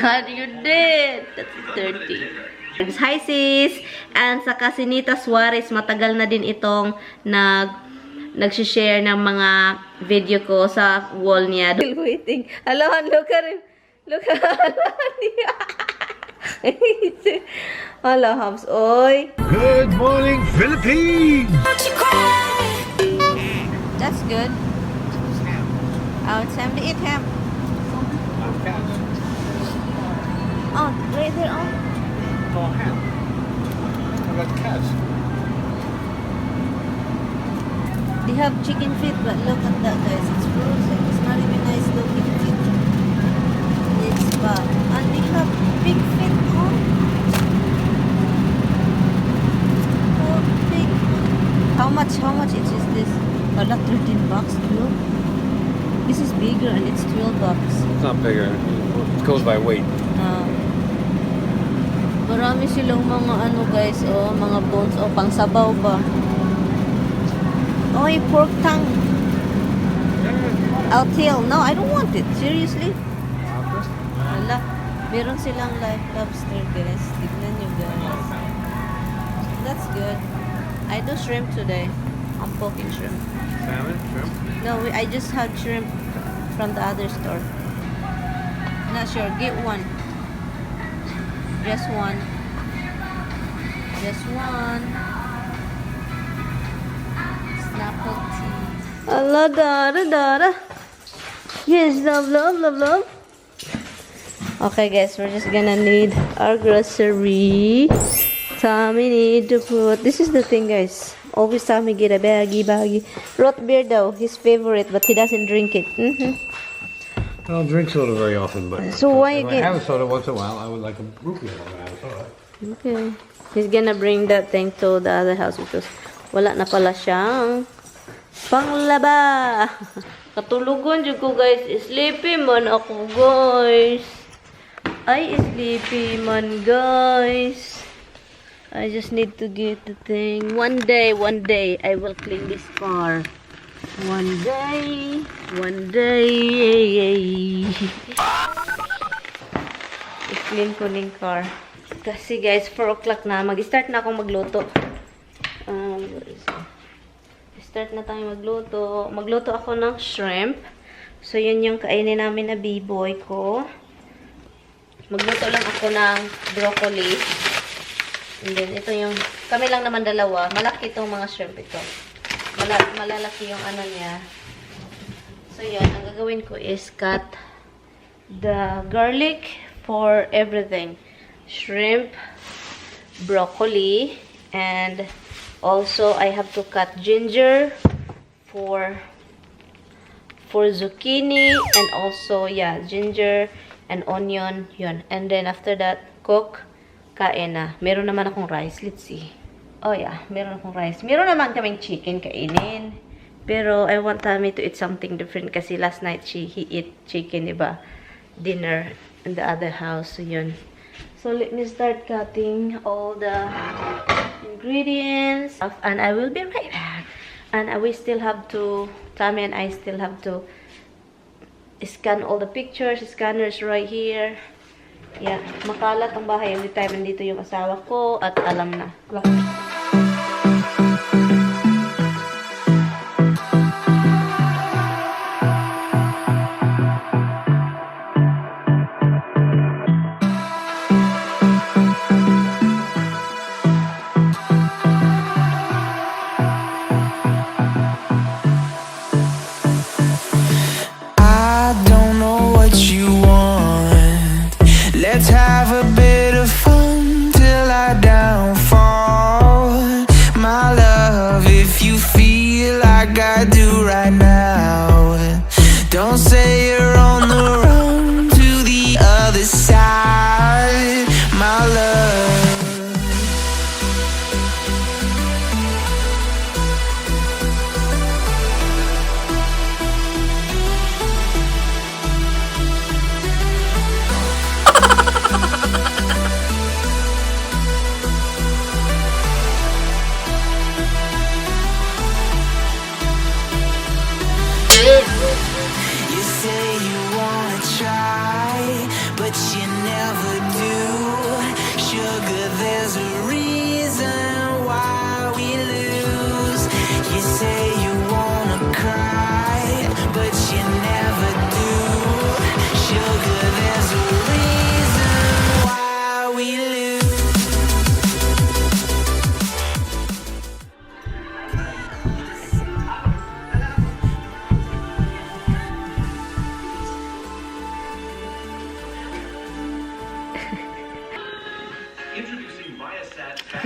God, you did! That's 30. Hi sis! And sa Casinita Suarez, matagal na din itong nag-share ng mga video ko sa wall niya. Still waiting. Hello, look at him. Look at him. Hello, Hubs. Oy. Good morning, Philippines! That's good. Oh, it's time to eat ham. Oh, right there. Oh. Oh, ham. I got cats. They have chicken feet, but look at that, guys. It's frozen. It's not even nice looking feet. It's bad. And they have big feet. Oh. Oh, big. How much is this? Oh, not 13 bucks, no? This is bigger and it's 12 bucks. It's not bigger. It goes by weight. Marami silang mga ano guys, oh, mga bones, oh, pang sabaw ba? Oh, pork tongue. I'll tail. No, I don't want it. Seriously? Wala. Meron silang live lobster, guys. Tignan nyo, guys. That's good. I do shrimp today. I'm poking shrimp. Salmon? Shrimp? No, I just had shrimp from the other store. Not sure. Get one. Just one. Just one. Snapple tea. Allah, Dada. Yes, love. Okay, guys, we're just gonna need our grocery. Tommy need to put. This is the thing, guys. Always Tommy get a baggy. Root beer, though, his favorite, but he doesn't drink it. I don't drink soda very often, but So why if again? I have a soda once in a while, I would like a root beer when I have soda. Okay. He's gonna bring that thing to the other house because wala na pala siyang panglaba. Katulugon dyan ko, guys. Sleepy man ako, guys. Ay, sleepy man, guys. I just need to get the thing. One day, I will clean this car. One day. I-clean ko ng car. Kasi guys, 4 o'clock na. Mag-start na akong magluto. Start na tayo magluto. Magluto ako ng shrimp. So, yun yung kainin namin na b-boy ko. Magluto lang ako ng broccoli. And then, ito yung, kami lang naman dalawa. Malaki itong mga shrimp ito. Malalaki yung ano niya. So, yun. Ang gagawin ko is cut the garlic for everything. Shrimp, broccoli, and also I have to cut ginger for zucchini, and also, yeah, ginger and onion, yun. And then, after that, cook, kain na. Meron naman akong rice. Let's see. Oh, yeah. Meron akong rice. Meron naman kaming chicken kainin. Pero, I want Tammy to eat something different kasi last night he eat chicken, diba? Dinner in the other house. So, yun. So, let me start cutting all the ingredients. And I will be right back. And we still have to, Tammy and I still have to scan all the pictures. Scanners right here. Yeah. Makalat ang bahay. Every time nandito yung asawa ko at alam na. Let's have a bit of fun till I downfall.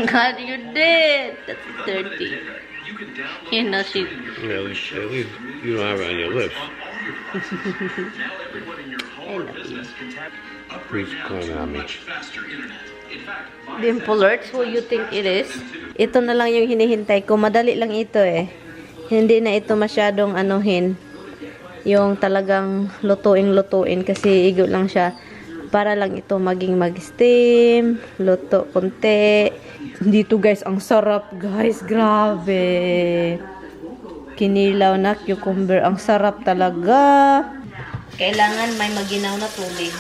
God, you did. That's dirty. You know she. Yeah, at least you don't have it on your lips. I love you. Please comment on me. Dimplerts, who you think it is? Ito na lang yung hinihintay ko. Madali lang ito eh. Hindi na ito masyadong anuhin. Yung talagang lutuin kasi igo lang siya. Para lang ito maging mag-steam. Luto konti. Dito guys, ang sarap guys. Grabe. Kinilaw na cucumber. Ang sarap talaga. Kailangan may maginaw na tubig.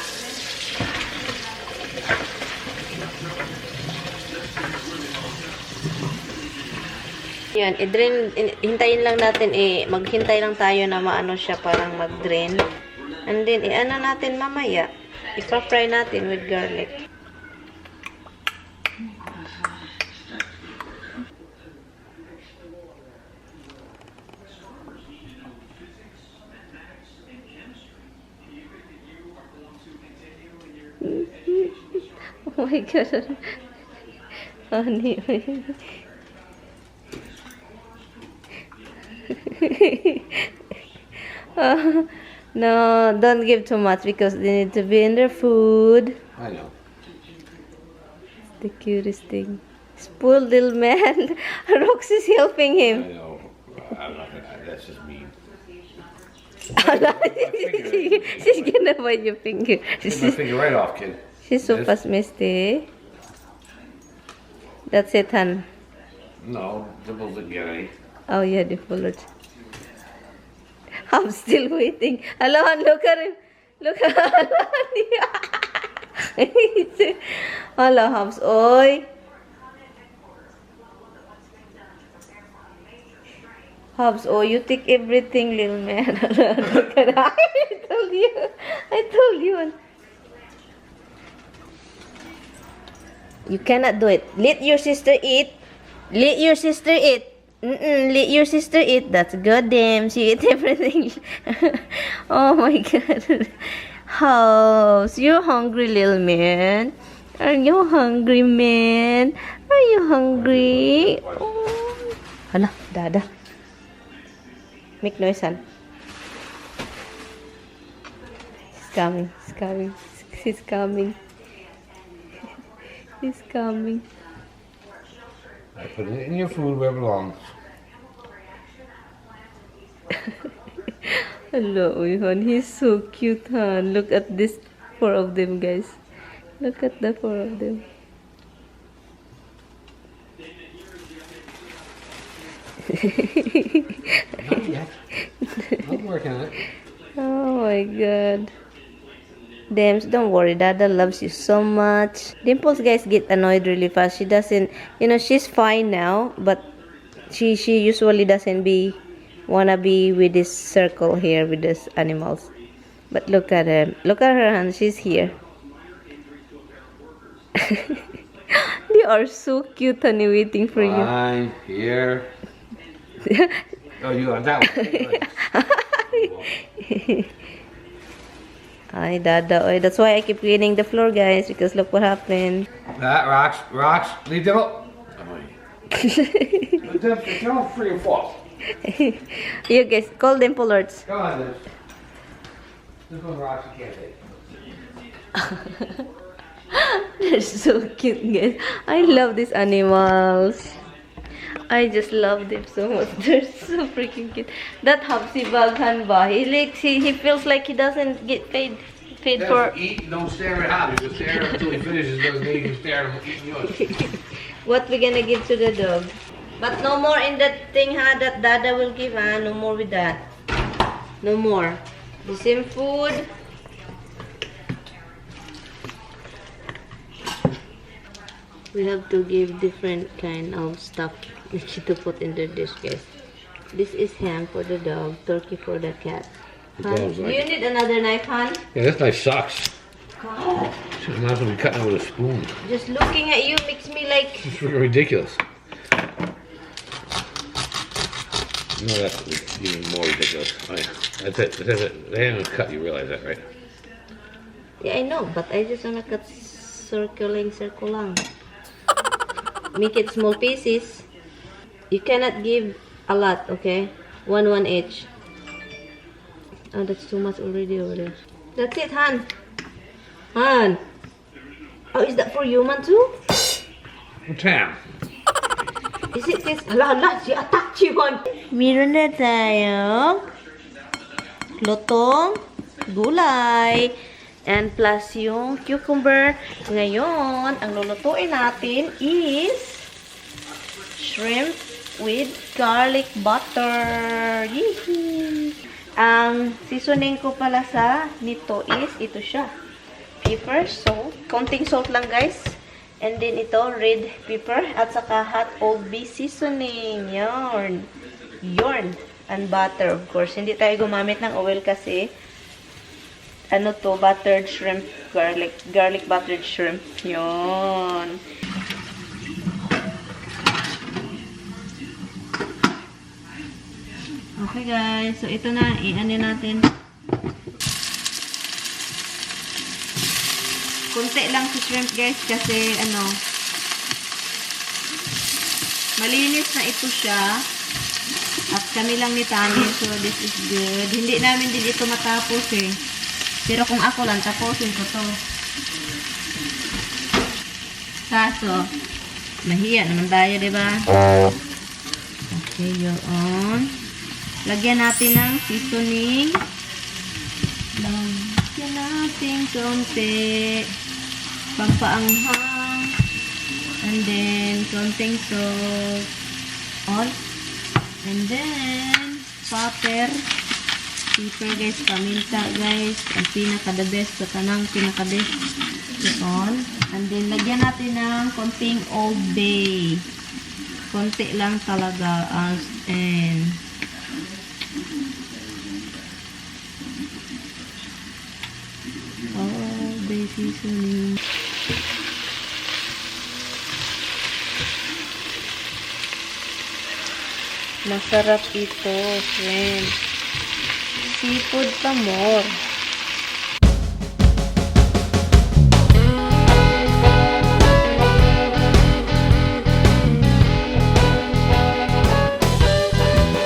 Yan, i-drain, hintayin lang natin maghintay lang tayo na maano siya parang mag-drain. And then, i-ano natin mamaya. Ipa-fry natin with garlic. Oh my God. Honey. No, don't give too much because they need to be in their food. I know. It's the cutest thing. Spoiled little man. Roxy's helping him. I know. I'm not gonna. That's just mean. She's gonna bite your finger. Take my finger right off, kid. She's so This? pessimistic. That's it, hun. No, Dimples didn't get any. Oh yeah, the bullets. I'm still waiting. Hello, look at him. Look at him. Hello, Hubs. Oi. Hubs, oh, you take everything, little man. Look at that. I told you. You cannot do it. Let your sister eat. Let your sister eat. Let your sister eat. That's good, damn. She ate everything. Oh my God. House, you're hungry, little man. Are you hungry, man? Are you hungry? Oh. Hala, Dada. Make noise, son. He's coming. He's coming. He's coming. He's coming. I put it in your food where it belongs. Hello, hon. He's so cute, hon. Look at this 4 of them, guys. Look at the 4 of them. Not yet. I'm working on it. Oh my God. Dimples, don't worry. Dada loves you so much. Dimples, guys, get annoyed really fast. She doesn't, she's fine now, but she usually doesn't wanna be with this circle here with these animals. But look at her. Look at her hand. She's here. They are so cute, honey, waiting for you. Fine, here. Oh, you got that one. Ay, Dada. Oy, that's why I keep cleaning the floor, guys, because look what happened. That rocks. Leave them up. It's all free and false. You guys, call them pollards. Come on, this one rocks. You can't take. They're so cute, guys. I love these animals. I just love them so much. They're so freaking cute. That Hubsy Baghan ba? He feels like he doesn't get paid for. Eat, don't stare at Hobby. Just stare at him until he finishes. Doesn't mean you can stare at him eating yours. What we gonna give to the dog? But no more in that thing, ha? That Dada will give, ha? No more with that. No more. The same food. We have to give different kind of stuff to put in the dish, guys. This is ham for the dog, turkey for the cat. Han, do you need another knife, Han? Yeah, this knife sucks. She's not going to be cutting it with a spoon. Just looking at you makes me like... It's freaking ridiculous. No, that's even more ridiculous. Oh, yeah. That's it. They haven't cut, you realize that, right? Yeah, I know, but I just wanna cut circle lang. make it small pieces. You cannot give a lot, okay? One each. Oh, that's too much already over there. That's it, Han. Han. Oh, is that for human too? What's that? Is it this? Hala, she attacked you on. Meron na tayo lutong gulay and plus yung cucumber. Ngayon, ang lulutuin natin is shrimp with garlic butter. Yee! Ang seasoning ko pala sa nito is ito siya. Pepper, salt. Konting salt lang, guys. And then ito, red pepper at saka hot old bay seasoning. Yarn. And butter, of course. Hindi tayo gumamit ng oil kasi ano to, buttered shrimp, garlic buttered shrimp. Yun. Okay guys, so ito na, i-ano natin. Kunti lang si shrimp guys kasi ano, malinis na ito siya. At kami lang ni Tani, so this is good. Hindi namin din ito matapos eh. Pero kung ako lang, tapusin ko to. Kaso, mahiya naman tayo, diba? Okay, you're on. Lagyan natin ng seasoning. Lagyan natin konti. Pampaanghang. And then, konting salt. All. And then, pepper guys, paminta guys, ang pinaka-the best, sa kanang pinaka-best yun. And then, lagyan natin ng konting Old Bay. Konti lang talaga. And Old Bay seasoning. Masarap ito, friends. Seafood pa more.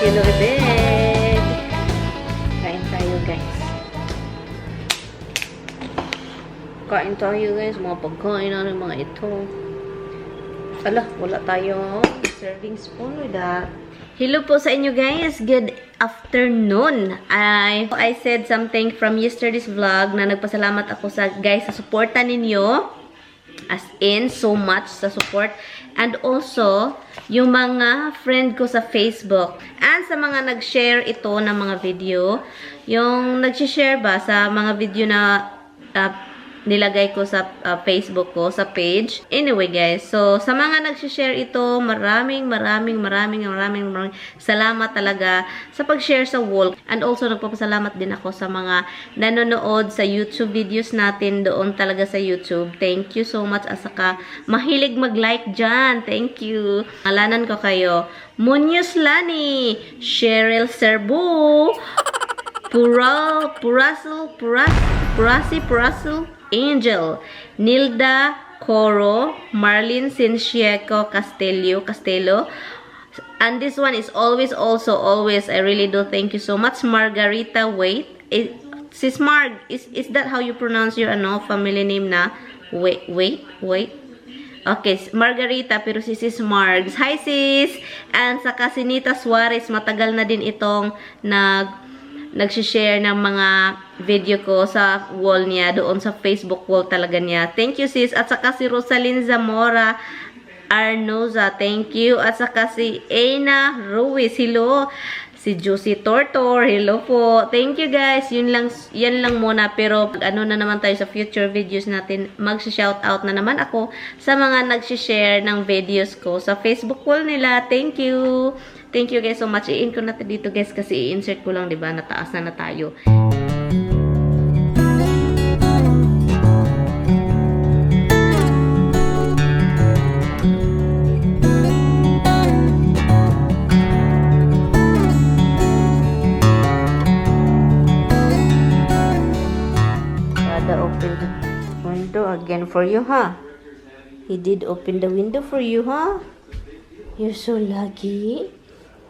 Hello, bed. Kain tayo, guys. Kain tayo, guys. Mga pagkain na mga ito. Ala, wala tayo serving spoon with that. Hello po sa inyo guys. Good afternoon. I said something from yesterday's vlog na nagpasalamat ako sa guys sa suporta ninyo. As in, so much sa support. And also, yung mga friend ko sa Facebook. And sa mga nag-share ito ng mga video. Yung nag-share ba sa mga video na nilagay ko sa Facebook ko, sa page. Anyway guys, so sa mga nag-share ito, maraming salamat talaga sa pag-share sa wall. And also nagpapasalamat din ako sa mga nanonood sa YouTube videos natin doon talaga sa YouTube. Thank you so much. Asaka mahilig mag-like dyan. Thank you. Alanan ko kayo. Munyos Lani, Cheryl Serbu, Purasil, Angel, Nilda Coro, Marlene Cincieco Castello. And this one is always, I really do thank you so much. Margarita, wait. Sis Marg, is that how you pronounce your family name na? Wait. Okay, Margarita, pero si Sis Margs. Hi sis! And sa Casinita Suarez, matagal na din itong nag-share ng mga video ko sa wall niya, doon sa Facebook wall talaga niya. Thank you sis. At saka si Rosalyn Zamora Arnoza, thank you. At saka si Aina Ruiz, hello. Si Juicy Tortor, hello po. Thank you guys. Yan lang muna. Pero ano na naman tayo sa future videos natin. Mag-shoutout na naman ako sa mga nag-share ng videos ko sa Facebook wall nila. Thank you. Thank you guys so much. I-in ko natin dito guys kasi i-insert ko lang, diba? Nataas na tayo. Gotta open the window again for you, huh? He did open the window for you, huh? You're so lucky.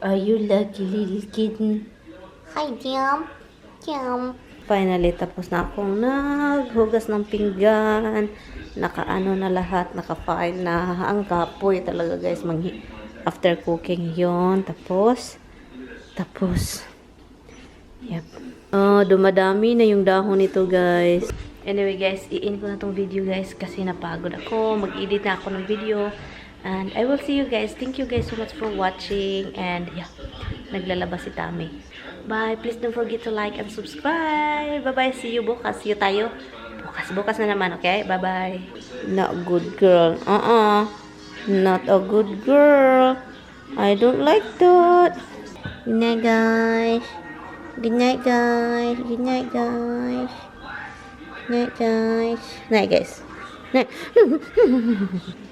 Are you lucky, little kitten? Hi, Jump. Jump. Finally, tapos na akong naghugas ng pinggan. Nakaano na lahat. Naka-file na. Ang kapoy talaga, guys. After cooking yon. Tapos, yep. Oh, dumadami na yung dahon nito, guys. Anyway, guys, i-end ko na tong video, guys, kasi napagod ako. Mag-edit na ako ng video. And I will see you guys. Thank you guys so much for watching. And yeah, naglalabas si Tami. Bye. Please don't forget to like and subscribe. Bye-bye. See you bukas. See you tayo. Bukas na naman, okay? Bye-bye. Not good girl. Not a good girl. I don't like that. Good night, guys. Good night, guys. Good night, guys. Night, guys. Night, guys. Night.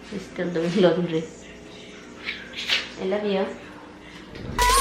He's still doing laundry. I love you.